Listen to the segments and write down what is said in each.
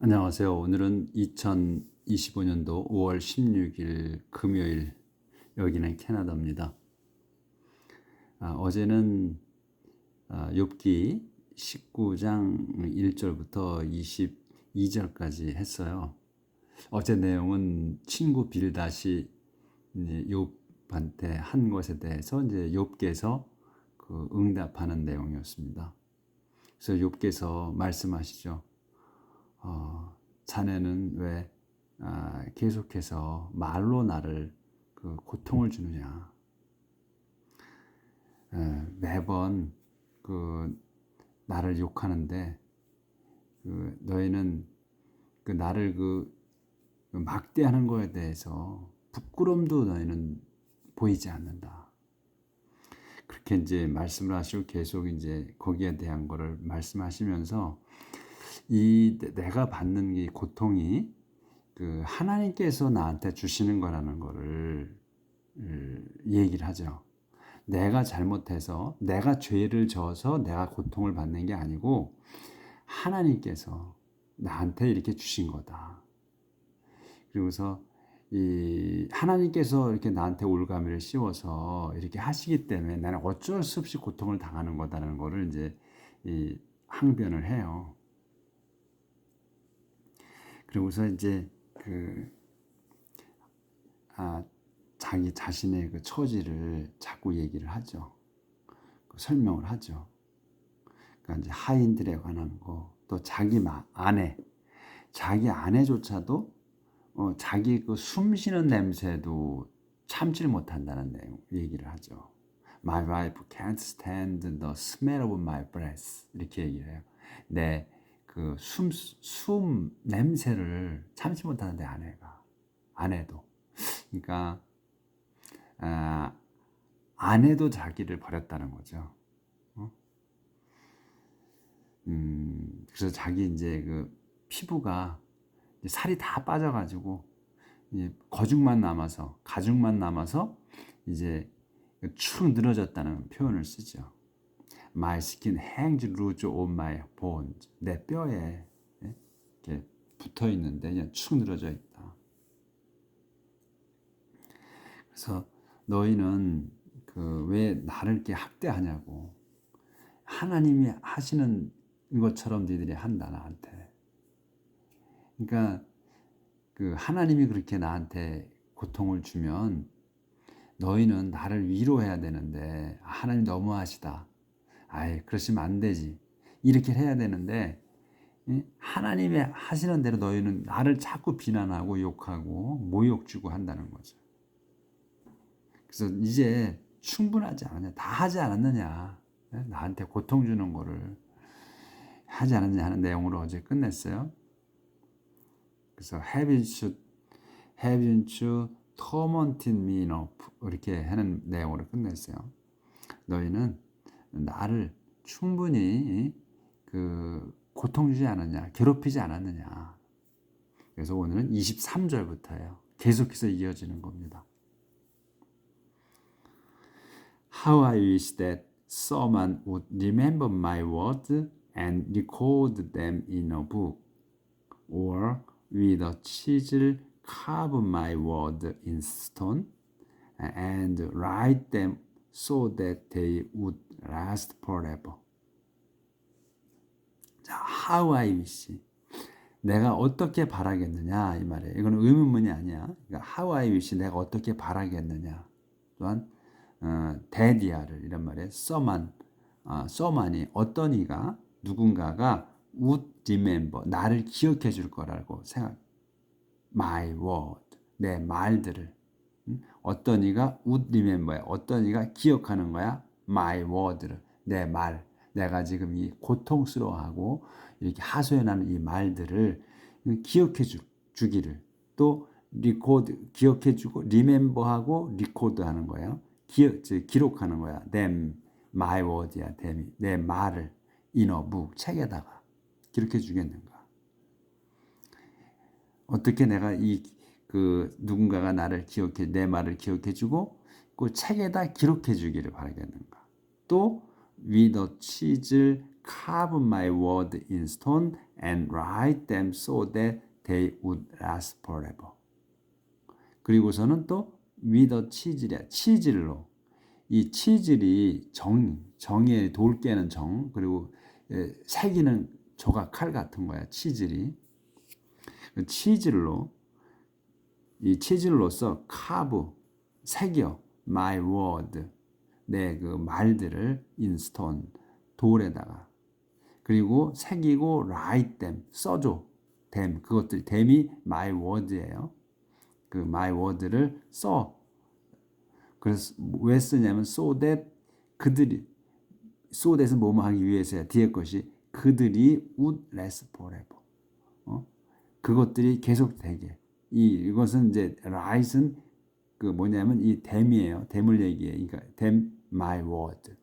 안녕하세요. 오늘은 2025년도 5월 16일 금요일, 여기는 캐나다입니다. 어제는 욥기 19장 1절부터 22절까지 했어요. 어제 내용은 친구 빌닷이 이제 욥한테 한 것에 대해서 이제 욥께서 그 응답하는 내용이었습니다. 그래서 욥께서 말씀하시죠. 자네는 왜 계속해서 말로 나를 그 고통을 주느냐. 매번 그 나를 욕하는데 그 너희는 그 나를 그 막대하는 거에 대해서 부끄럼도 너희는 보이지 않는다. 그렇게 이제 말씀을 하시고 계속 이제 거기에 대한 거를 말씀하시면서 이 내가 받는 이 고통이 그 하나님께서 나한테 주시는 거라는 거를 얘기를 하죠. 내가 잘못해서 내가 죄를 져서 내가 고통을 받는 게 아니고 하나님께서 나한테 이렇게 주신 거다. 그리고서 이 하나님께서 이렇게 나한테 올가미를 씌워서 이렇게 하시기 때문에 나는 어쩔 수 없이 고통을 당하는 거다라는 거를 이제 이 항변을 해요. 그리고서 이제 그 자기 자신의 그 처지를 자꾸 얘기를 하죠. 설명을 하죠. 그러니까 이제 하인들에 관한 거, 또 자기 자기 아내조차도 자기 그 숨 쉬는 냄새도 참지를 못한다는 내용 얘기를 하죠. My wife can't stand the smell of my breath. 이렇게 얘기를 해요. 내 그 숨 냄새를 참지 못하는데 아내도. 그러니까 아내도 자기를 버렸다는 거죠. 그래서 자기 이제 그 피부가 이제 살이 다 빠져가지고 이제 가죽만 남아서 이제 축 늘어졌다는 표현을 쓰죠. My skin hangs loose on my bones. 내 뼈에 이렇게 붙어 있는데 그냥 축 늘어져 있다. 그래서 너희는 그 왜 나를 이렇게 학대하냐고. 하나님이 하시는 것처럼 너희들이 한다 나한테. 그러니까 그 하나님이 그렇게 나한테 고통을 주면 너희는 나를 위로해야 되는데 하나님 너무하시다. 아이 그러시면 안 되지. 이렇게 해야 되는데 하나님이 하시는 대로 너희는 나를 자꾸 비난하고 욕하고 모욕 주고 한다는 거죠. 그래서 이제 충분하지 않느냐. 다 하지 않았느냐. 나한테 고통 주는 거를 하지 않았느냐 하는 내용으로 어제 끝냈어요. 그래서 haven't you tormented me enough 이렇게 하는 내용으로 끝냈어요. 너희는 나를 충분히 그 고통 주지 않았냐, 괴롭히지 않았느냐. 그래서 오늘은 23절부터예요. 계속해서 이어지는 겁니다. How I wish that someone would remember my words and record them in a book, or with a chisel carve my words in stone and write them so that they would last forever. 자, how I wish. 내가 어떻게 바라겠느냐 이 말이에요. 이거는 의문문이 아니야. 그러니까 how I wish 내가 어떻게 바라겠느냐. 또한 데디아를 이런 말에 써만이 어떤 이가 누군가가 would remember 나를 기억해 줄 거라고 생각. My word 내 말들을 어떤 이가 would remember 어떤 이가 기억하는 거야. My word를 내 말. 내가 지금 이 고통스러워하고 이렇게 하소연하는 이 말들을 기억해 주기를 또 리코드 기억해주고 리멤버하고 리코드하는 거예요. 기록하는 거야. them, my word야. them이 내 말을 in a book 책에다가 기록해 주겠는가? 어떻게 내가 그 누군가가 나를 내 말을 기억해주고 그 책에다 기록해 주기를 바라겠는가? 또 with a chisel carve my word in stone and write them so that they would last forever. 그리고서는 또 with a 치질로 이 치질이 정의 돌 깨는 정 그리고 새기는 조각 칼 같은 거야. 치질이 치질로 이 치질로서 carve 새겨 my word 내 그 말들을 in stone 돌에다가 그리고 새기고 write them 써줘 them 그것들 them이 my word예요. 그 my word를 써. 그래서 왜 쓰냐면 so that 그들이 so that은 뭐뭐 하기 위해서야. 뒤에 것이 그들이 would last forever. 그것들이 계속되게. 이것은 이제 write은 그 뭐냐면 이 them이에요. them을 얘기해. 그러니까 them my word.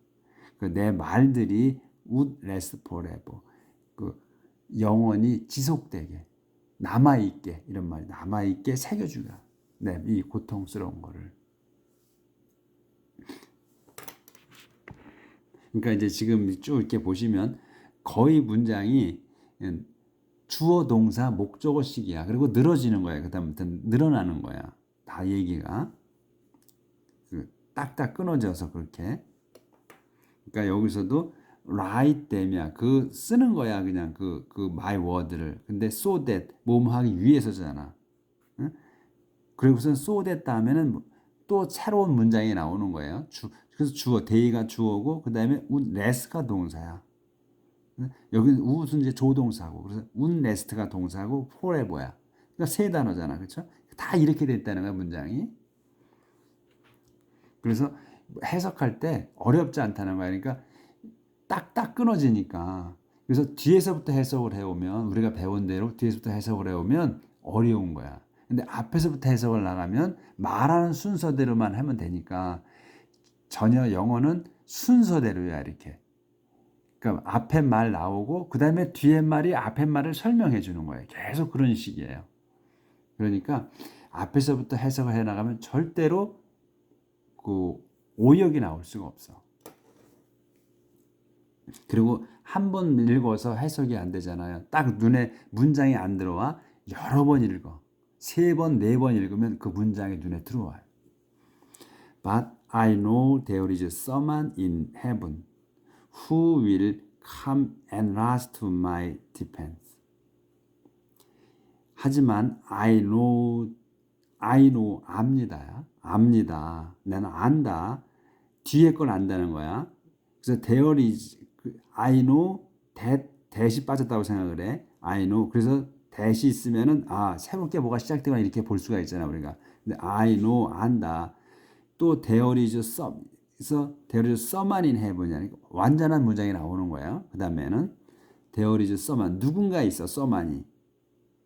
내 말들이 would last forever. 그 영원히 지속되게 남아있게 이런 말 남아있게 새겨주라. 네, 이 고통스러운 거를. 그러니까 이제 지금 쭉 이렇게 보시면 거의 문장이 주어 동사 목적어식이야. 그리고 늘어지는 거야. 그다음부터 늘어나는 거야. 다 얘기가 딱딱 끊어져서 그렇게. 그러니까 여기서도 write them이야. 그 쓰는 거야. 그냥 그 my word를. 근데 so that 뭐뭐 하기 위해서잖아. 응? 그리고선 so that 다음에는 또 새로운 문장이 나오는 거예요. 그래서 주어, day가 주어고 그 다음에 would last가 동사야. 여기는 would은 이제 조동사고 그래서 would last가 동사고 forever야. 그러니까 세 단어잖아, 그렇죠? 다 이렇게 됐다는 거야 문장이. 그래서 해석할 때 어렵지 않다는 거야. 그러니까 딱딱 끊어지니까. 그래서 뒤에서부터 해석을 해오면 우리가 배운 대로 뒤에서부터 해석을 해오면 어려운 거야. 근데 앞에서부터 해석을 나가면 말하는 순서대로만 하면 되니까 전혀 영어는 순서대로야 이렇게. 그러니까 앞에 말 나오고 그 다음에 뒤에 말이 앞에 말을 설명해 주는 거예요. 계속 그런 식이에요. 그러니까 앞에서부터 해석을 해나가면 절대로 그 오역이 나올 수가 없어. 그리고 한 번 읽어서 해석이 안 되잖아요. 딱 눈에 문장이 안 들어와. 여러 번 읽어. 3번, 4번 읽으면 그 문장이 눈에 들어와요. But I know there is someone in heaven who will come and rise to my defense. 하지만 I know 압니다. 나는 안다. 뒤에 걸 안다는 거야. 그래서 there is I know that이 빠졌다고 생각을 해. I know. 그래서 that이 있으면은 새롭게 뭐가 시작되거나 이렇게 볼 수가 있잖아 우리가. 근데 I know 안다. 또 there is someone in heaven. 완전한 문장이 나오는 거예요. 그 다음에는 there is someone. 누군가 있어. someone이.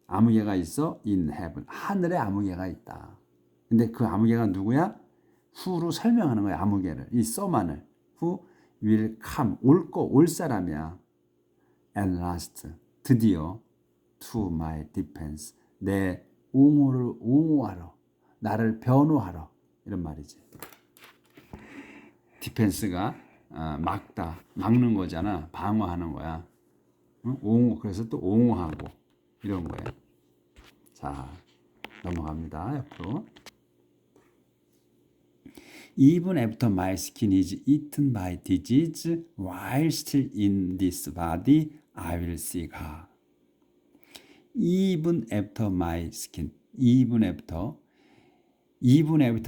아무개가 있어. in heaven. 하늘에 아무개가 있다. 근데 그 아무개가 누구야? who로 설명하는 거야. 아무개를. 이 someone을. who will come. 올 사람이야. and last. 드디어 to my defense. 내 옹호하러. 나를 변호하러. 이런 말이지. 디펜스가 막는 거잖아. 방어하는 거야. 옹호. 그래서 또 옹호하고 이런 거예요. 자, 넘어갑니다. 옆으로. Even after my skin is eaten by disease, while still in this body, I will seek her. Even after my skin. Even after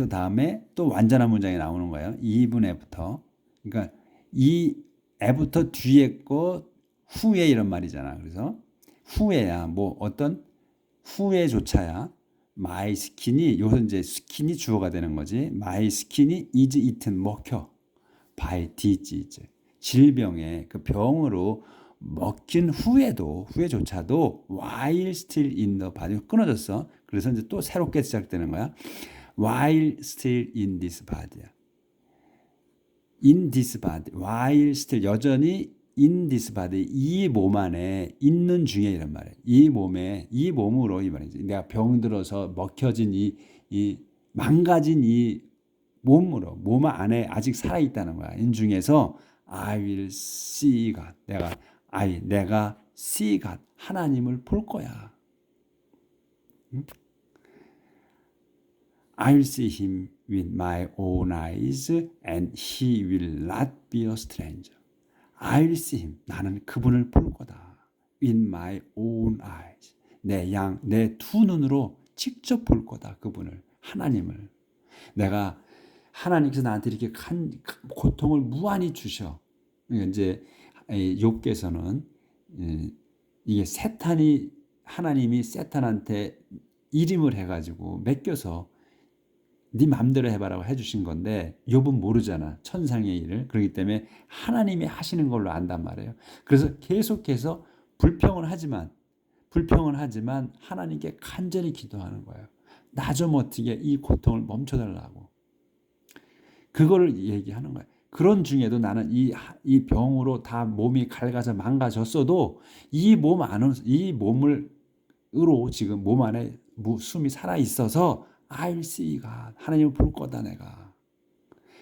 다음에 또 완전한 문장이 나오는 거예요. even after. 그러니까 이 after 뒤에 거 후에 이런 말이잖아. 그래서 후에야 뭐 어떤 후에조차야 my skin이 여기서 이제 skin이 주어가 되는 거지. my skin이 is eaten 먹혀 by disease. 질병에 그 병으로 먹힌 후에조차도 while still in the body 끊어졌어. 그래서 이제 또 새롭게 시작되는 거야. while still in this body야. in this body. while still 여전히 in this body. 이 몸 안에 있는 중에 이런 말이야. 이 몸으로 이 말이지. 내가 병들어서 먹혀진 이 망가진 이 몸으로 몸 안에 아직 살아 있다는 거야. 인 중에서 I will see God. 내가 see God. 하나님을 볼 거야. I will see him with my own eyes and he will not be a stranger. I will see him. 나는 그분을 볼 거다. with my own eyes. 내 두 눈으로 직접 볼 거다. 그분을. 하나님을. 내가 하나님께서 나한테 이렇게 고통을 무한히 주셔. 이제 욥기에서는 이게 하나님이 세탄한테 이름을 해가지고 맡겨서 네 맘대로 해봐라고 해주신 건데 욥은 모르잖아. 천상의 일을. 그렇기 때문에 하나님이 하시는 걸로 안단 말이에요. 그래서 계속해서 불평은 하지만 하나님께 간절히 기도하는 거예요. 나 좀 어떻게 이 고통을 멈춰달라고. 그거를 얘기하는 거예요. 그런 중에도 나는 이 병으로 다 몸이 갉아져 망가졌어도 이 몸으로 지금 몸 안에 숨이 살아 있어서 I will see God. 하나님을 볼 거다 내가.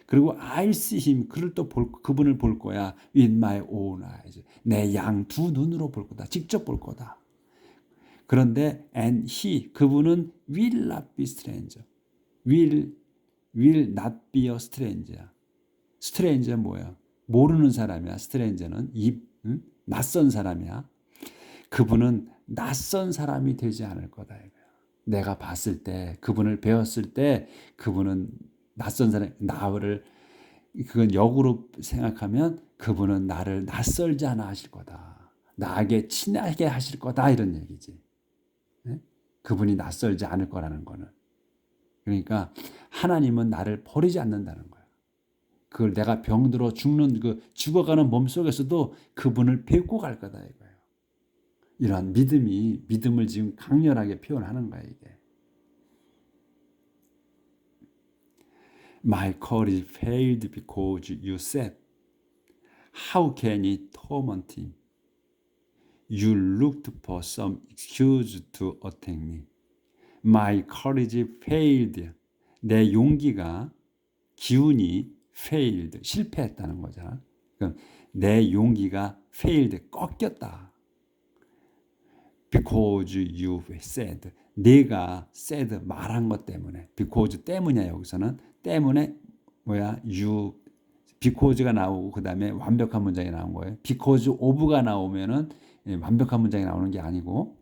그리고 I will see him. 그분을 볼 거야. with my own eyes. 내 양 두 눈으로 볼 거다. 직접 볼 거다. 그런데 and 그분은 will not be stranger. will not be a stranger. stranger 뭐야? 모르는 사람이야. stranger는 낯선 사람이야. 그분은 낯선 사람이 되지 않을 거다 이거야. 내가 봤을 때 그분을 배웠을 때 그분은 낯선 사람 그건 역으로 생각하면 그분은 나를 낯설지 않아 하실 거다. 나에게 친하게 하실 거다 이런 얘기지. 네? 그분이 낯설지 않을 거라는 거는. 그러니까 하나님은 나를 버리지 않는다는 거야. 그걸 내가 병들어 죽어가는 몸 속에서도 그분을 뵙고 갈 거다 이거예요. 이러한 믿음을 지금 강렬하게 표현하는 거야 이게. My courage failed because you said, How can it torment him? You looked for some excuse to attack me. My courage failed. 내 기운이 failed, 실패했다는 거잖아. 그럼 내 용기가 failed, 꺾였다. Because you said. 네가 said, 말한 것 때문에. because 때문이야 여기서는. 때문에 because가 나오고 그 다음에 완벽한 문장이 나온 거예요. because of가 나오면은 완벽한 문장이 나오는 게 아니고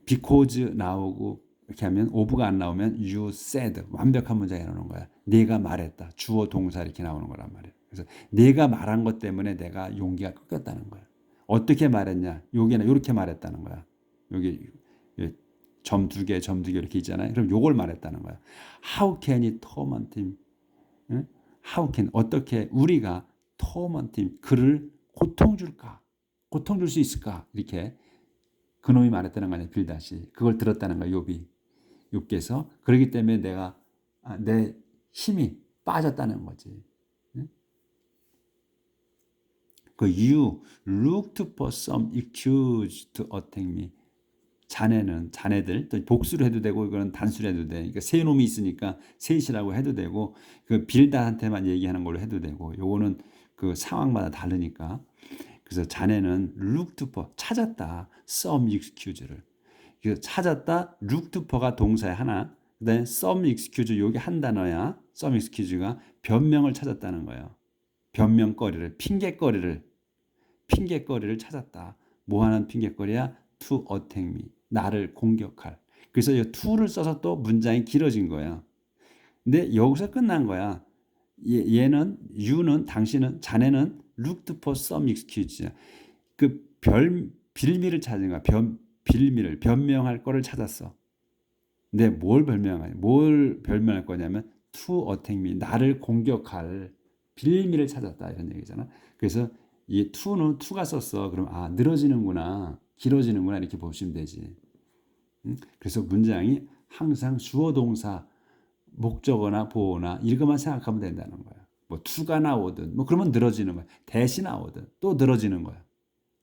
because 나오고 이렇게 하면 of가 안 나오면 you said 완벽한 문장이 나오는 거야. 네가 말했다. 주어 동사 이렇게 나오는 거란 말이에요. 그래서 네가 말한 것 때문에 내가 용기가 꺾였다는 거야. 어떻게 말했냐? 여기는 이렇게 말했다는 거야. 여기 점 두 개 이렇게 있잖아요. 그럼 요걸 말했다는 거야. How can it torment him? How can 어떻게 우리가 torment him 그를 고통 줄까? 고통 줄 수 있을까? 이렇게 그놈이 말했다는 거 아니야. 빌닷이 그걸 들었다는 거야. 욥께서 그렇기 때문에 내 힘이 빠졌다는 거지. You looked for some excuse to attack me. 자네들 또 복수로 해도 되고 이거는 단수로 해도 돼. 그러니까 세 놈이 있으니까 셋이라고 해도 되고 그 빌닷한테만 얘기하는 걸로 해도 되고 요거는 그 상황마다 다르니까. 그래서 자네는 looked for 찾았다. some excuse를. 찾았다. looked for가 동사의 하나. 그다음에 some excuse 요게 한 단어야. some excuse가 변명을 찾았다는 거예요. 변명거리를 핑계거리를 찾았다. 뭐 하는 핑계거리야? to attack me. 나를 공격할. 그래서 이 to를 써서 또 문장이 길어진 거야. 근데 여기서 끝난 거야. 당신은 자네는 looked for some excuse. 빌미를 찾은 거야. 변명할 거를 찾았어. 근데 뭘 변명할 거냐면 to attack me. 나를 공격할 빌미를 찾았다 이런 얘기잖아. 그래서 이 to가 썼어. 그럼 늘어지는구나, 길어지는구나 이렇게 보시면 되지. 그래서 문장이 항상 주어 동사, 목적어나 보어나 이것만 생각하면 된다는 거야. 뭐 to가 나오든 그러면 늘어지는 거야. that이 나오든 또 늘어지는 거야.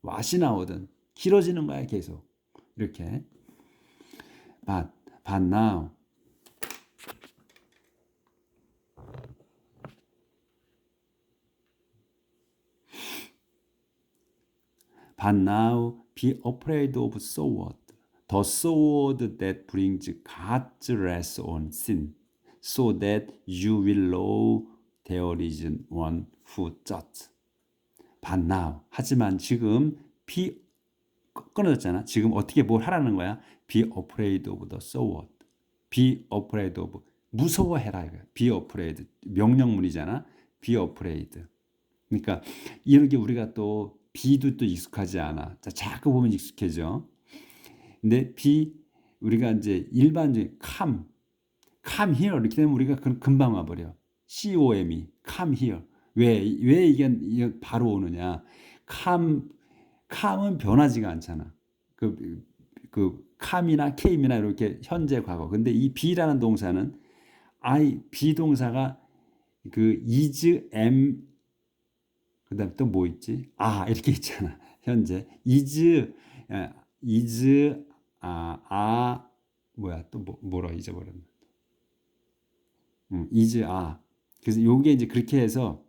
what이 나오든 길어지는 거야 계속. 이렇게. But now But now be afraid of sword. The sword that brings God's wrath on sin. So that you will know there is one who judges. But now. 하지만 지금 be 끊어졌잖아. 지금 어떻게 뭘 하라는 거야? Be afraid of the sword. Be afraid of. 무서워해라. Be afraid. 명령문이잖아. Be afraid. 그러니까 이렇게 우리가 또 be도 또 익숙하지 않아. 자, 자꾸 보면 익숙해져. 근데 be 우리가 이제 일반적인 come here 이렇게 되면 우리가 금방 와버려. COME come here. 왜 이게 바로 오느냐? come은 변하지가 않잖아. 그 come이나 came이나 이렇게 현재 과거. 근데 이 be라는 동사는 비동사가 그 is, am, 그다음 또 뭐 있지? 이렇게 있잖아. 현재 is, 뭐야 또 뭐라 잊어버렸네. is, 그래서 요게 이제 그렇게 해서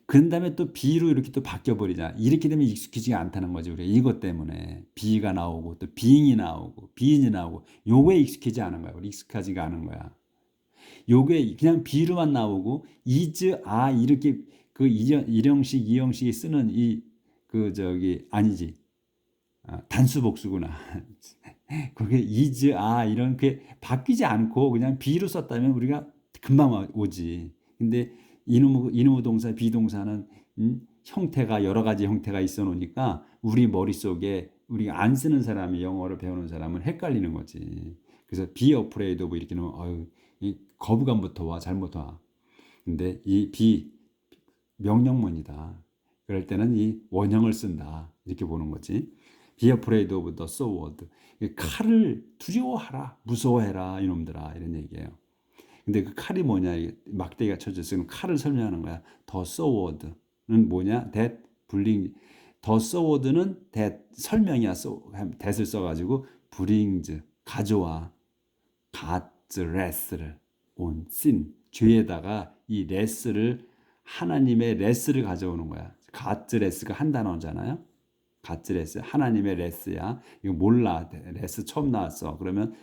그 다음에 또 be로 이렇게 또 바뀌어버리자. 이렇게 되면 익숙해지지 않다는 거지. 우리가 이것 때문에 be가 나오고 또 being이 나오고 being이 나오고 요거에 익숙해지지 않은 거야. 우리 익숙하지가 않은 거야. 요게 그냥 be로만 나오고 is, 이렇게 그 일형식, 이형식이 쓰는 아니지. 단수 복수구나. 그게 is, 이런 게 바뀌지 않고 그냥 be로 썼다면 우리가 금방 오지. 근데 이누무 동사, 비동사는 형태가 여러 가지 형태가 있어 놓으니까 우리 머릿속에 우리가 안 쓰는 사람이 영어를 배우는 사람은 헷갈리는 거지. 그래서 be afraid of 이렇게 놓으면 이 거부감부터 와. 잘못 와. 근데 이 be 명령문이다. 그럴 때는 이 원형을 쓴다. 이렇게 보는 거지. Be afraid of the sword. 칼을 두려워하라. 무서워해라. 이놈들아. 이런 얘기예요. 근데 그 칼이 뭐냐? 막대기가 쳐졌으면 칼을 설명하는 거야. The sword는 뭐냐? That brings. The sword는 that 설명이야. that을 써가지고 brings 가져와. God's wrath를 on sin. 죄에다가 이 wrath를 하나님의 wrath를 가져오는 거야. God's wrath가 한 단어잖아요. God's wrath 하나님의 wrath야. 이거 몰라. wrath 처음 나왔어. 그러면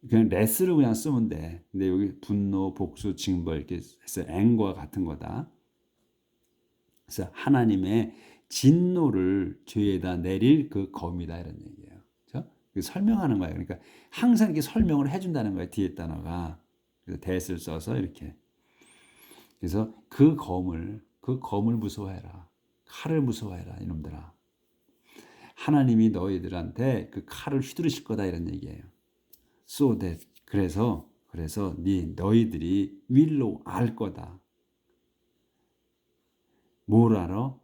그냥 wrath를 그냥 쓰면 돼. 근데 여기 분노, 복수, 징벌 이렇게 해서 앵과 같은 거다. 그래서 하나님의 진노를 죄에다 내릴 그 검이다 이런 얘기예요. 그렇죠? 설명하는 거예요. 그러니까 항상 이렇게 설명을 해준다는 거예요. 뒤에 단어가. 그래서 that을 써서 이렇게. 그래서 그 검을 무서워해라. 칼을 무서워해라 이놈들아. 하나님이 너희들한테 그 칼을 휘두르실 거다 이런 얘기예요. So that 그래서 너희들이 will로 알 거다. 뭘 알아?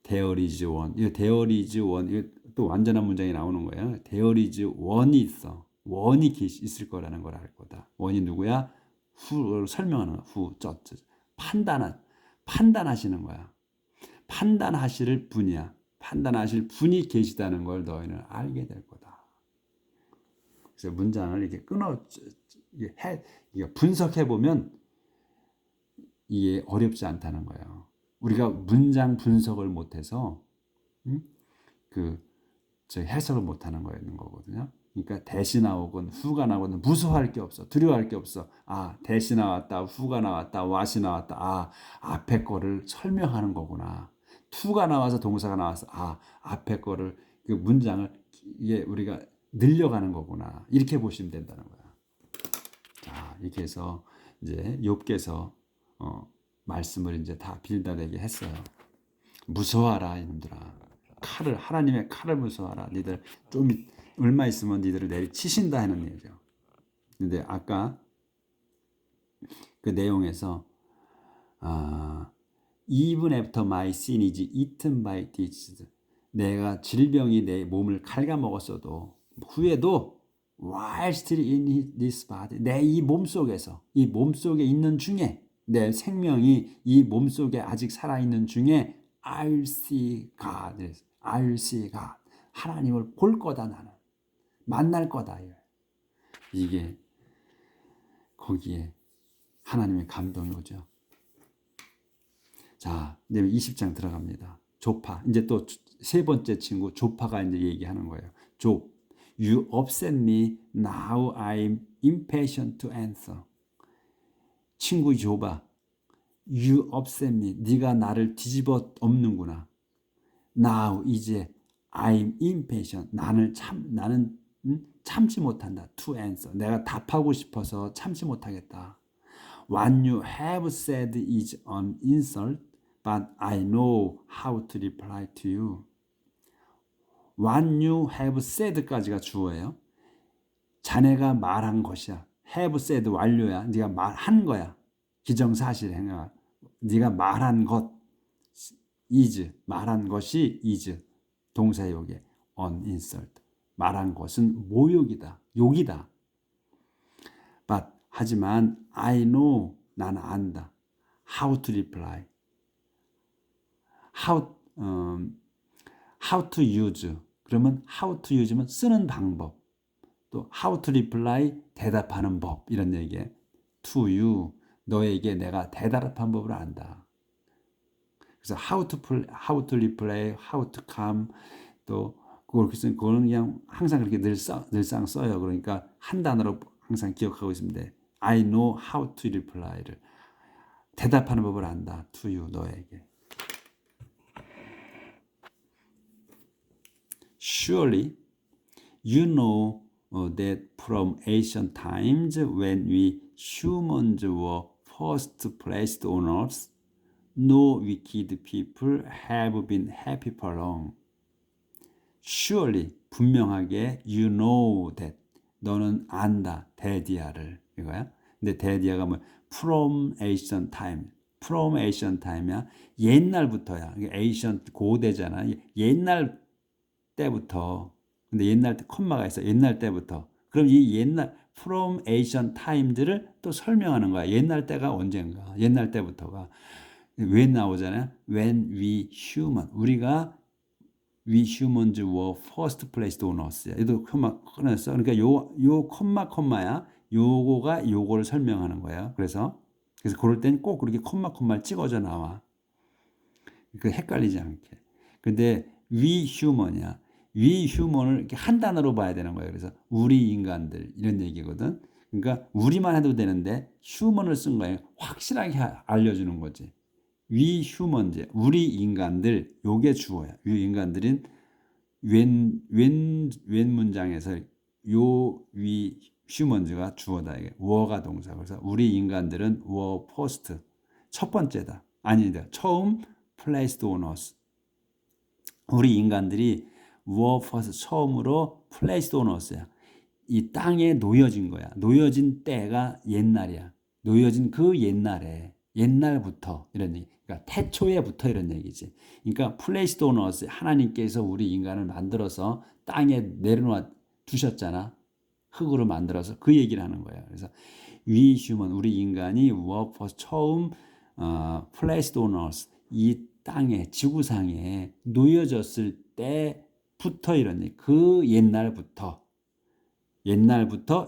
There is one. 이거 there is one. 이거 또 완전한 문장이 나오는 거예요. There is one이 있어. 원이 있을 거라는 걸 알 거다. 원이 누구야? who를 설명하는 거야. who, judge. 판단하시는 거야. 판단하실 분이야. 판단하실 분이 계시다는 걸 너희는 알게 될 거다. 그래서 문장을 이렇게 분석해 보면 이게 어렵지 않다는 거예요. 우리가 문장 분석을 못해서 해석을 못하는 거거든요. 그러니까 대시 나오건 후가 나오건 무서워할 게 없어. 두려워할 게 없어. 대시 나왔다, 후가 나왔다, 왓이 나왔다. 앞에 거를 설명하는 거구나. 투가 나와서 동사가 나와서 앞에 거를 그 문장을 이게 우리가 늘려가는 거구나. 이렇게 보시면 된다는 거야. 자, 이렇게 해서 이제 욥기에서 말씀을 이제 다 빌드하게 했어요. 무서워하라 이놈들아. 하나님의 칼을 무서워하라. 니들 좀 얼마 있으면 니들을 내리치신다 하는 얘기죠. 근데 아까 그 내용에서 Even after my sin is eaten by disease. 내가 질병이 내 몸을 갉아먹었어도 후에도 while still in this body. 내 이 몸속에서 이 몸속에 있는 중에 내 생명이 이 몸속에 아직 살아있는 중에 I'll see God. I'll see God. 하나님을 볼 거다 나는. 만날 거다. 이게 거기에 하나님의 감동이 오죠. 자, 이제 20장 들어갑니다. 조파. 이제 또 세 번째 친구 조파가 이제 얘기하는 거예요. 조, you upset me. Now I'm impatient to answer. 친구 조바, you upset me. 네가 나를 뒤집어 엎는구나. Now 이제 I'm impatient. 나는 참지 못한다. To answer. 내가 답하고 싶어서 참지 못하겠다. What you have said is an insult, but I know how to reply to you. What you have said까지가 주어예요. 자네가 말한 것이야. have said 완료야. 네가 말한 거야. 기정사실 행위야. 네가 말한 것 is 말한 것이 is 동사역에 an insult. 말한 것은 모욕이다. 욕이다. But 하지만 I know 나는 안다. How to reply. How to use. 그러면 how to use면 쓰는 방법. 또 how to reply 대답하는 법 이런 얘기예요. To you 너에게 내가 대답한 법을 안다. 그래서 how to reply, how to come 또 그거는 그냥 항상 그렇게 늘상 써요. 그러니까 한 단어로 항상 기억하고 있습니다. I know how to reply를 대답하는 법을 안다. To you 너에게. Surely you know that from ancient times when we humans were first placed on earth, no wicked people have been happy for long. Surely 분명하게 you know that 너는 안다 데디아를 이거야. 근데 데디아가 뭐 from ancient time, from ancient time이야. 옛날부터야. ancient 고대잖아. 옛날 때부터. 근데 옛날 때 콤마가 있어. 옛날 때부터. 그럼 이 옛날 from ancient times를 또 설명하는 거야. 옛날 때가 언젠가. 옛날 때부터가 왜 나오잖아요. When we human 우리가 we humans were first placed on earth. 얘도 콤마 끊었어. 그러니까 요 콤마야. 요거가 요거를 설명하는 거예요. 그래서 그럴 땐 꼭 그렇게 콤마를 찍어져 나와. 그 헷갈리지 않게. 근데 we human이야. we human을 이렇게 한 단어로 봐야 되는 거예요. 그래서 우리 인간들 이런 얘기거든. 그러니까 우리만 해도 되는데 human을 쓴 거예요. 확실하게 알려주는 거지. we humans, 우리 인간들 요게 주어야. 이 인간들은 웬 문장에서 요 we humans가 주어다. 이게 were가 동사. 그래서 우리 인간들은 were first 첫 번째다. 아니다. 처음 placed on us. 우리 인간들이 were first 처음으로 placed on us야. 이 땅에 놓여진 거야. 놓여진 때가 옛날이야. 놓여진 그 옛날에 옛날부터 이런 얘기. 그러니까 태초에부터 이런 얘기지. 그러니까 placed on us 하나님께서 우리 인간을 만들어서 땅에 내려놓아 두셨잖아. 흙으로 만들어서 그 얘기를 하는 거예요. 그래서 we human 우리 인간이 were first 처음 placed on us 이 땅에 지구상에 놓여졌을 때부터 이런 얘기. 그 옛날부터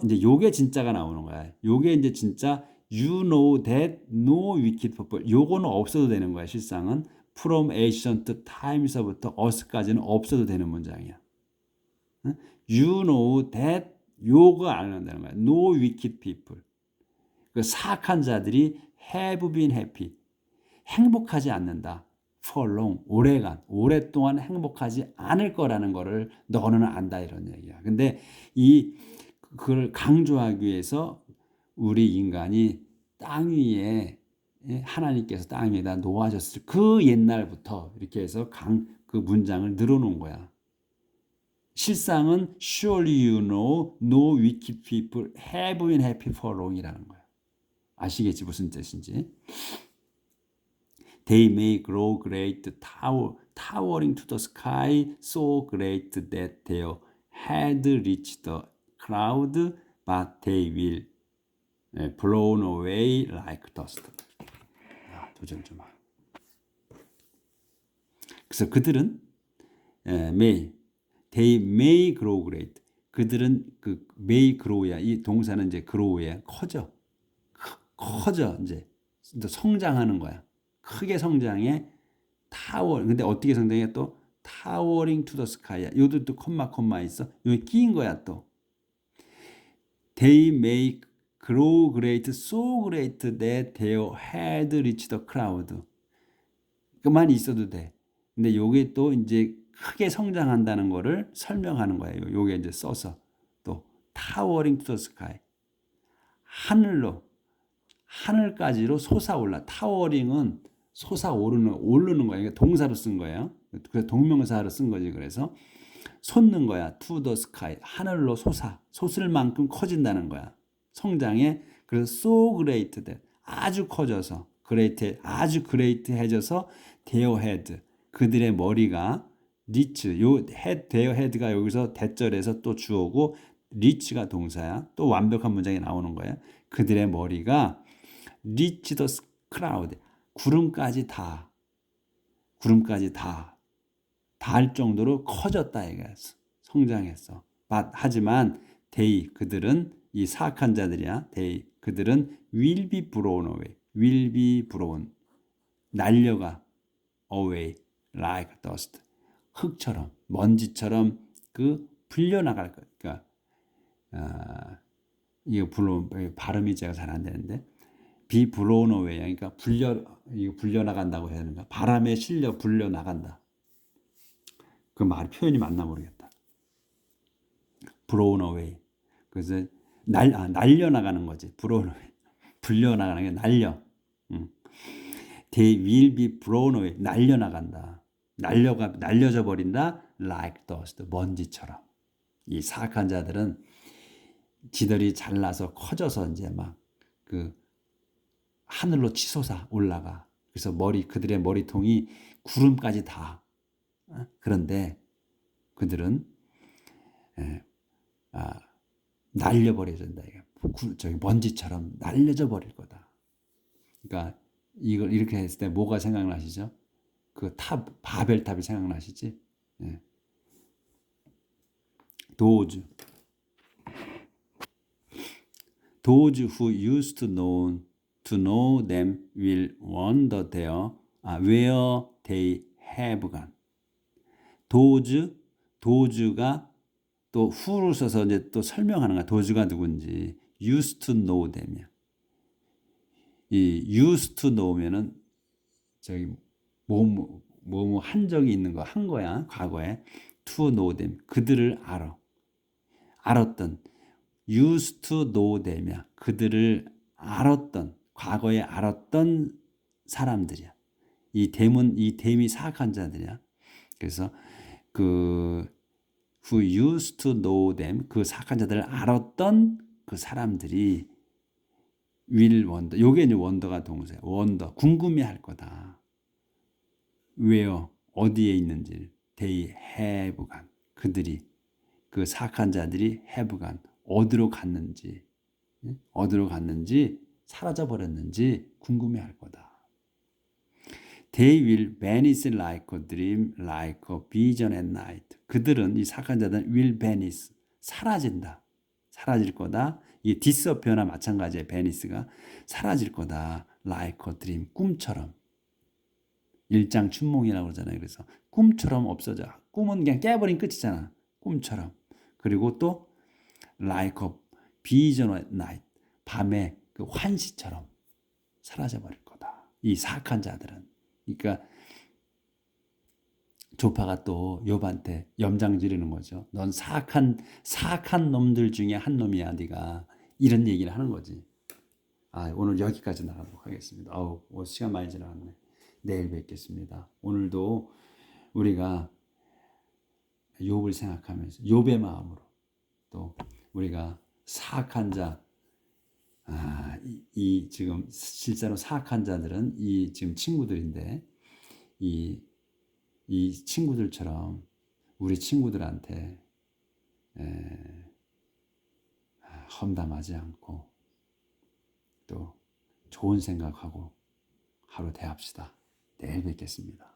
이제 요게 진짜가 나오는 거야. 요게 이제 진짜 you know that no wicked people. 요거는 없어도 되는 거야. 실상은 from ancient times부터 us까지는 없어도 되는 문장이야. You know that 요거 알는다는 거야. No wicked people. 그 사악한 자들이 have been happy. 행복하지 않는다. for long, 오랫동안 행복하지 않을 거라는 거를 너는 안다 이런 얘기야. 근데 그걸 강조하기 위해서 우리 인간이 땅 위에 하나님께서 땅 위에다 놓아졌을 그 옛날부터 이렇게 해서 그 문장을 늘어놓은 거야. 실상은 surely you know no wicked people have been happy for long이라는 거야. 아시겠지 무슨 뜻인지. They may grow great, towering to the sky, so great that their head reach the cloud, but they will blown away like dust. 도전 좀. 그래서 그들은 they may grow great. 그들은 그 may grow야. 이 동사는 이제 grow야. 커져 이제 성장하는 거야. 크게 성장해 타워. 근데 어떻게 성장해? 또 towering to the sky야. 요도 또 콤마 있어. 여기 끼인 거야 또. They may grow great, so great that their head reach the cloud. 그만 있어도 돼. 근데 요게 또 이제 크게 성장한다는 거를 설명하는 거예요. 요게 이제 써서 또 towering to the sky. 하늘까지로 솟아올라. 타워링은 오르는 거예요. 그러니까 동사로 쓴 거예요. 그래서 동명사로 쓴 거지. 그래서 솟는 거야. to the sky. 하늘로 솟을 만큼 커진다는 거야. 성장에. 그래서 so great that. 아주 커져서 아주 great해져서 their head. 그들의 머리가 reach. their head가 여기서 대절에서 또 주어고 reach가 동사야. 또 완벽한 문장이 나오는 거야. 그들의 머리가 reach the cloud. 구름까지 닿을 정도로 커졌다 이거였어. 성장했어. 하지만 그들은 이 사악한 자들이야. 그들은 will be blown away. 날려가 away like dust. 흙처럼 먼지처럼 불려나갈 거야. 그러니까 이거 발음이 제가 잘 안 되는데 be blown away. 그러니까 불려나간다고 해야 되는가? 바람에 실려 불려나간다. 그 말 표현이 맞나 모르겠다. blown away. 그래서 날려나가는 거지. blown away. 불려나가는 게 날려. They will be blown away. 날려나간다. 날려져 버린다. like dust. 먼지처럼. 이 사악한 자들은 지들이 잘나서 커져서 이제 막 하늘로 치솟아 올라가. 그래서 그들의 머리통이 구름까지 닿아. 그런데 그들은 날려버려진다. 저기 먼지처럼 날려져 버릴 거다. 그러니까 이걸 이렇게 했을 때 뭐가 생각나시죠? 바벨탑이 생각나시지? 예. Those who used to know them will wonder where they have gone. does가 또 who를 써서 이제 또 설명하는 거야. does가 누군지. used to know them이야. 이 used to know면은 저기 뭐 한 적이 있는 거 한 거야. 과거에 to know them 그들을 알았던 used to know them이야. 그들을 과거에 알았던 사람들이야. 이 댐이 사악한 자들이야. 그래서 who used to know them 그 사악한 자들을 알았던 그 사람들이 will wonder. 요게 이제 wonder가 동사야. wonder 궁금해할 거다. where 어디에 있는지 they have gone. 그들이 그 사악한 자들이 have gone. 어디로 갔는지 사라져 버렸는지 궁금해할 거다. They will vanish like a dream, like a vision at night. 그들은 이 사악한 자들은 will vanish 사라질 거다. 이 disappear나 마찬가지의 vanish가 사라질 거다. like a dream 꿈처럼. 일장춘몽이라고 그러잖아요. 그래서 꿈처럼 없어져. 꿈은 그냥 깨버린 끝이잖아. 꿈처럼. 그리고 또 like a vision at night. 밤에 그 환시처럼 사라져 버릴 거다. 이 사악한 자들은. 그러니까 조파가 또 욥한테 염장 지르는 거죠. 넌 사악한 놈들 중에 한 놈이야, 네가. 이런 얘기를 하는 거지. 오늘 여기까지 나가도록 하겠습니다. 시간 많이 지나갔네. 내일 뵙겠습니다. 오늘도 우리가 욥을 생각하면서 욥의 마음으로 또 우리가 사악한 자, 이 지금 실제로 사악한 자들은 이 지금 친구들인데 이 친구들처럼 우리 친구들한테 험담하지 않고 또 좋은 생각하고 하루 대합시다. 내일 뵙겠습니다.